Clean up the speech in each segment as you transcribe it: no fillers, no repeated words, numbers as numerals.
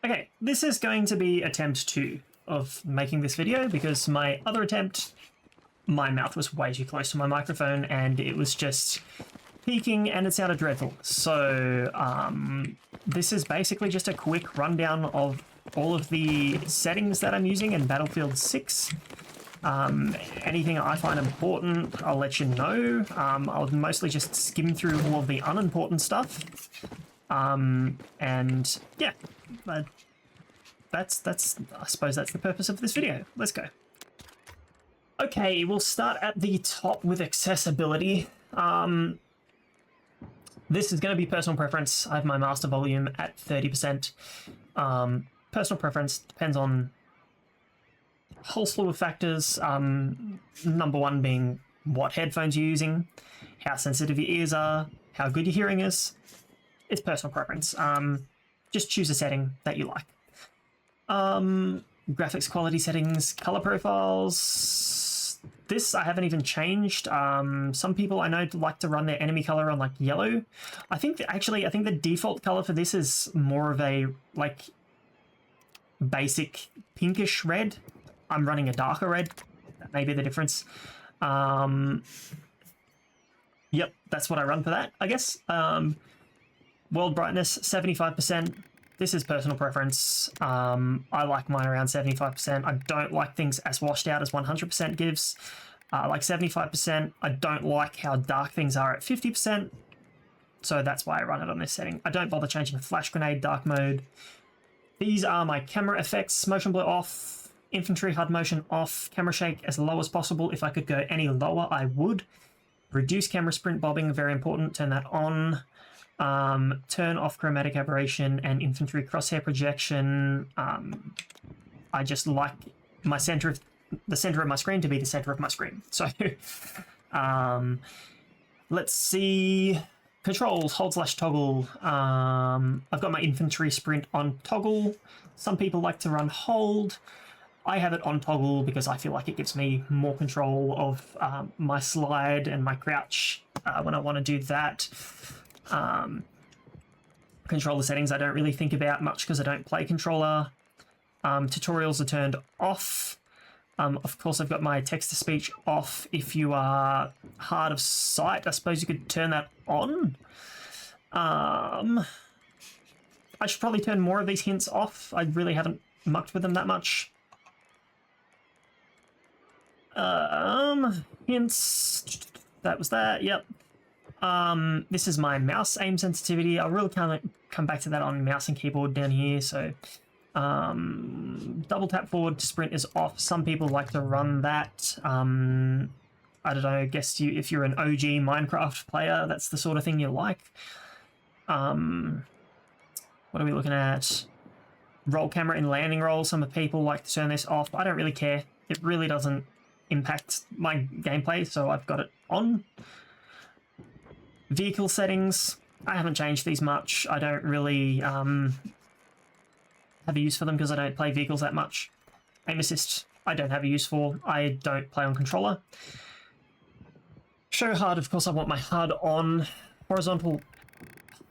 Okay, this is going to be attempt 2 of making this video because my other attempt, my mouth was way too close to my microphone and it was just peaking and it sounded dreadful. So this is basically just a quick rundown of all of the settings that I'm using in Battlefield 6. Anything I find important, I'll let you know. I'll mostly just skim through all of the unimportant stuff. And yeah, that's I suppose that's the purpose of this video. Let's go. Okay, we'll start at the top with accessibility. This is going to be personal preference. I have my master volume at 30%. Personal preference depends on a whole slew of factors. Number one being what headphones you're using, how sensitive your ears are, how good your hearing is. It's personal preference. Just choose a setting that you like. Graphics quality settings, color profiles. This I haven't even changed. Some people I know like to run their enemy color on like yellow. I think the default color for this is more of a like basic pinkish red. I'm running a darker red. That may be the difference. Yep, that's what I run for that, I guess. World brightness, 75%. This is personal preference. I like mine around 75%. I don't like things as washed out as 100% gives. I like 75%. I don't like how dark things are at 50%. So that's why I run it on this setting. I don't bother changing flash grenade, dark mode. These are my camera effects. Motion blur off, infantry HUD motion off, camera shake as low as possible. If I could go any lower, I would. Reduce camera sprint bobbing, very important. Turn that on. Turn off chromatic aberration and infantry crosshair projection. I just like the center of my screen to be the center of my screen. So let's see. Controls, hold / toggle. I've got my infantry sprint on toggle. Some people like to run hold. I have it on toggle because I feel like it gives me more control of my slide and my crouch when I want to do that. Controller settings I don't really think about much because I don't play controller. Tutorials are turned off. Of course, I've got my text-to-speech off. If you are hard of sight, I suppose you could turn that on. I should probably turn more of these hints off. I really haven't mucked with them that much. Hints. That was that. Yep. This is my mouse aim sensitivity. I'll really kind of come back to that on mouse and keyboard down here. So double tap forward sprint is off. Some people like to run that. I don't know, I guess if you're an OG Minecraft player, that's the sort of thing you like. What are we looking at? Roll camera in landing roll. Some people like to turn this off. I don't really care. It really doesn't impact my gameplay, so I've got it on. Vehicle settings, I haven't changed these much. I don't really have a use for them because I don't play vehicles that much. Aim assist, I don't have a use for. I don't play on controller. Show HUD, of course I want my HUD on. Horizontal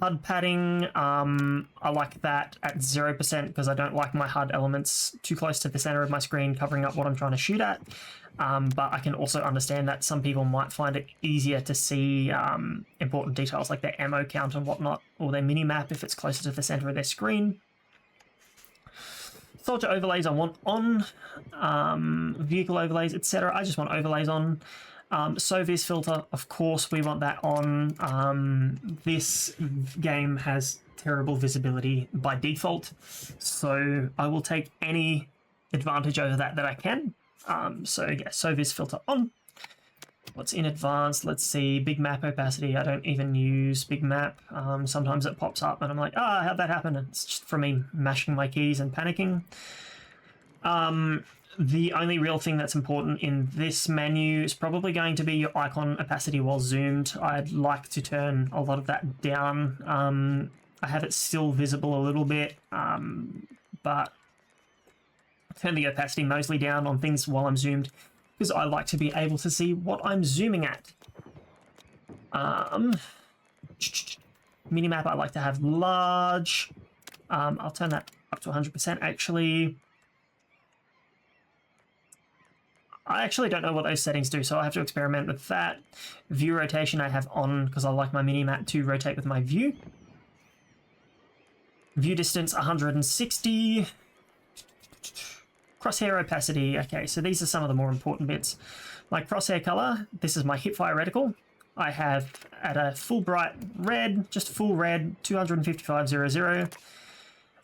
HUD padding, I like that at 0% because I don't like my HUD elements too close to the center of my screen covering up what I'm trying to shoot at. But I can also understand that some people might find it easier to see important details like their ammo count and whatnot, or their mini-map if it's closer to the center of their screen. Soldier overlays I want on, vehicle overlays, etc. I just want overlays on. SOVIS filter, of course we want that on. This game has terrible visibility by default, so I will take any advantage over that I can. So yeah, SOVIS filter on. What's in advanced? Let's see, big map opacity. I don't even use big map. Sometimes it pops up and I'm like, how'd that happen? And it's just from me mashing my keys and panicking. The only real thing that's important in this menu is probably going to be your icon opacity while zoomed. I'd like to turn a lot of that down. I have it still visible a little bit, but turn the opacity mostly down on things while I'm zoomed because I like to be able to see what I'm zooming at. Minimap I like to have large. I'll turn that up to 100% actually. I actually don't know what those settings do, so I'll have to experiment with that. View rotation I have on because I like my mini-map to rotate with my view. View distance 160. Crosshair opacity. Okay, so these are some of the more important bits. My crosshair color, this is my hipfire reticle. I have at a full bright red, just full red, 255.00.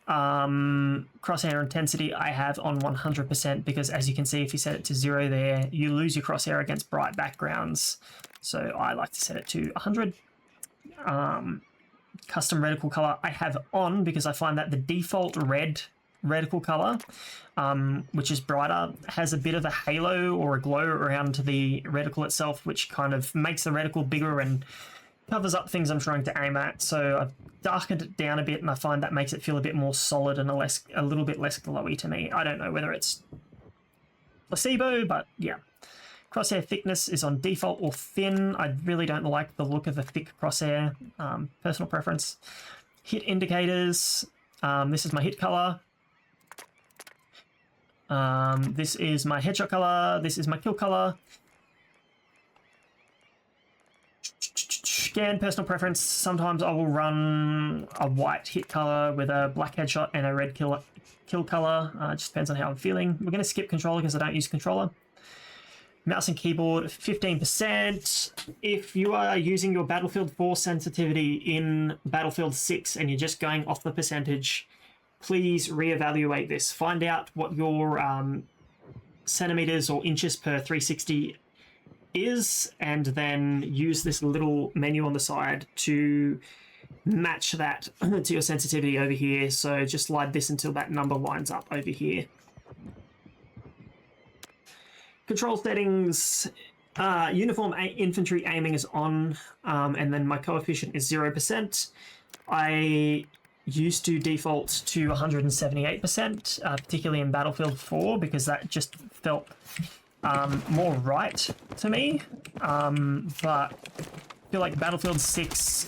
Crosshair intensity I have on 100% because, as you can see, if you set it to 0 there, you lose your crosshair against bright backgrounds. So I like to set it to 100. Custom reticle color I have on because I find that the default red reticle color, which is brighter, has a bit of a halo or a glow around the reticle itself, which kind of makes the reticle bigger and covers up things I'm trying to aim at. So I've darkened it down a bit, and I find that makes it feel a bit more solid and a little bit less glowy to me. I don't know whether it's placebo, but yeah. Crosshair thickness is on default or thin. I really don't like the look of a thick crosshair. Personal preference. Hit indicators. This is my hit color. This is my headshot color. This is my kill color. Again, personal preference. Sometimes I will run a white hit color with a black headshot and a red kill color. It just depends on how I'm feeling. We're going to skip controller because I don't use controller. Mouse and keyboard, 15%. If you are using your Battlefield 4 sensitivity in Battlefield 6 and you're just going off the percentage, please reevaluate this. Find out what your centimeters or inches per 360 is, and then use this little menu on the side to match that to your sensitivity over here. So just slide this until that number lines up over here. Control settings, uniform infantry aiming is on, and then my coefficient is 0%. I used to default to 178%, particularly in Battlefield 4, because that just felt more right to me. But I feel like Battlefield 6,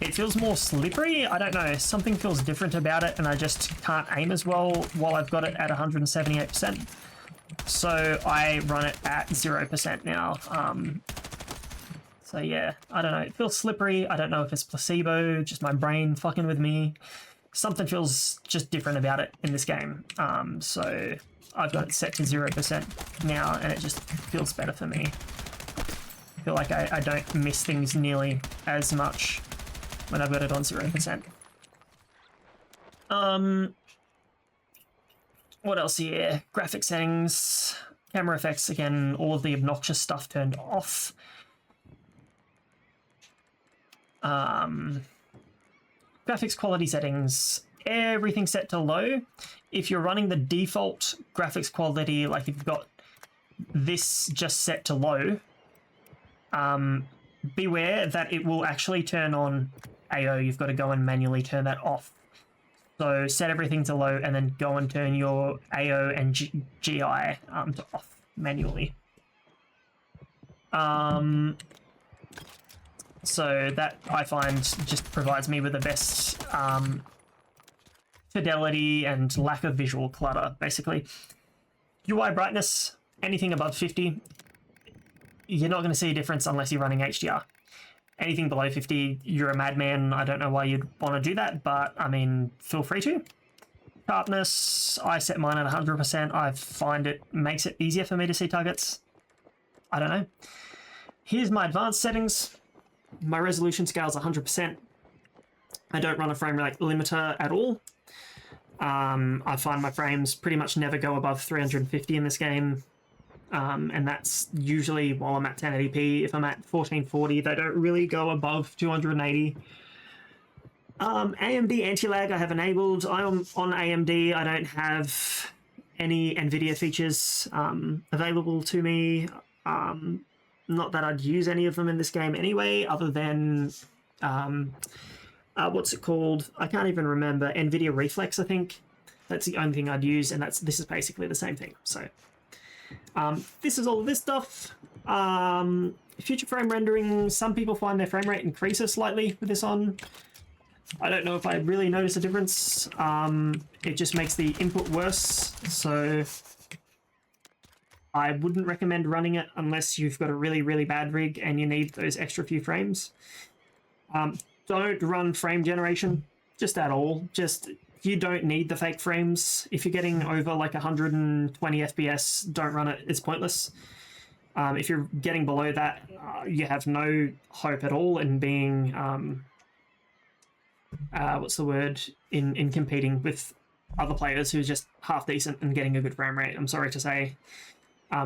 it feels more slippery. I don't know, something feels different about it, and I just can't aim as well while I've got it at 178%. So I run it at 0% now. So yeah, I don't know. It feels slippery. I don't know if it's placebo, just my brain fucking with me. Something feels just different about it in this game. So I've got it set to 0% now, and it just feels better for me. I feel like I don't miss things nearly as much when I've got it on 0%. What else here? Graphic settings, camera effects, again, all of the obnoxious stuff turned off. Graphics quality settings, everything set to low. If you're running the default graphics quality, like if you've got this just set to low, beware that it will actually turn on AO. You've got to go and manually turn that off. So set everything to low and then go and turn your AO and GI to off manually. So that I find just provides me with the best fidelity and lack of visual clutter, basically. UI brightness, anything above 50, you're not going to see a difference unless you're running HDR. Anything below 50, you're a madman. I don't know why you'd want to do that, but I mean, feel free to. Sharpness, I set mine at 100%. I find it makes it easier for me to see targets. I don't know. Here's my advanced settings. My resolution scale is 100%. I don't run a frame rate limiter at all. I find my frames pretty much never go above 350 in this game. And that's usually while I'm at 1080p. If I'm at 1440, they don't really go above 280. AMD anti-lag I have enabled. I'm on AMD. I don't have any NVIDIA features available to me. Not that I'd use any of them in this game anyway, other than what's it called? I can't even remember. NVIDIA Reflex, I think. That's the only thing I'd use, and this is basically the same thing. So this is all of this stuff. Future frame rendering, some people find their frame rate increases slightly with this on. I don't know if I really notice a difference. It just makes the input worse, so I wouldn't recommend running it unless you've got a really, really bad rig and you need those extra few frames. Don't run frame generation, just at all. Just, you don't need the fake frames. If you're getting over like 120 FPS, don't run it. It's pointless. If you're getting below that, you have no hope at all in being, what's the word, in competing with other players who are just half decent and getting a good frame rate. I'm sorry to say.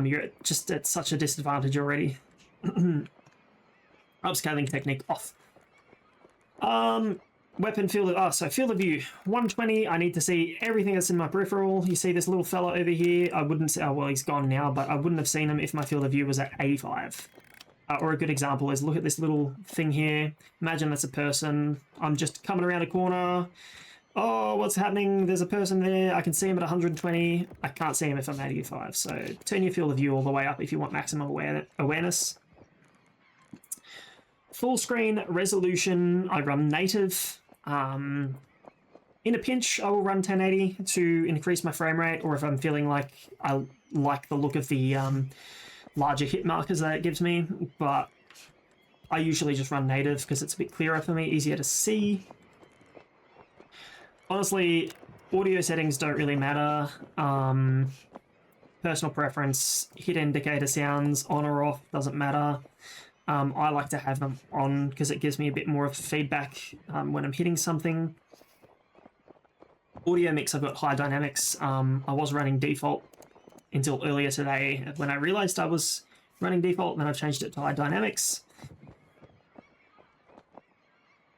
You're just at such a disadvantage already. Upscaling technique off. Weapon field of, so field of view 120. I need to see everything that's in my peripheral. You see this little fella over here. I wouldn't say, oh well, he's gone now, but I wouldn't have seen him if my field of view was at 85. Or a good example is, look at this little thing here. Imagine that's a person. I'm just coming around a corner. Oh, what's happening? There's a person there. I can see him at 120. I can't see him if I'm at 85. So turn your field of view all the way up if you want maximum awareness. Full screen resolution, I run native. In a pinch, I will run 1080 to increase my frame rate, or if I'm feeling like I like the look of the larger hit markers that it gives me, but I usually just run native because it's a bit clearer for me, easier to see. Honestly, audio settings don't really matter. Personal preference, hit indicator sounds on or off, doesn't matter. I like to have them on because it gives me a bit more of feedback when I'm hitting something. Audio mix, I've got high dynamics. I was running default until earlier today when I realized I was running default, and then I've changed it to high dynamics.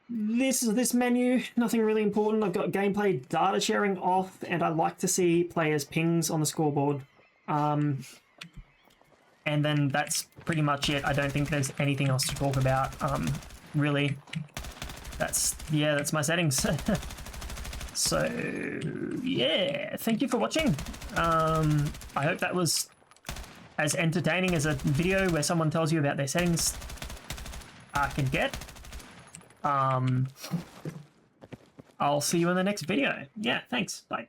This menu, nothing really important. I've got gameplay data sharing off, and I like to see players' pings on the scoreboard. And then that's pretty much it. I don't think there's anything else to talk about, really. That's my settings. So, yeah, thank you for watching. I hope that was as entertaining as a video where someone tells you about their settings can get. I'll see you in the next video. Yeah, thanks. Bye.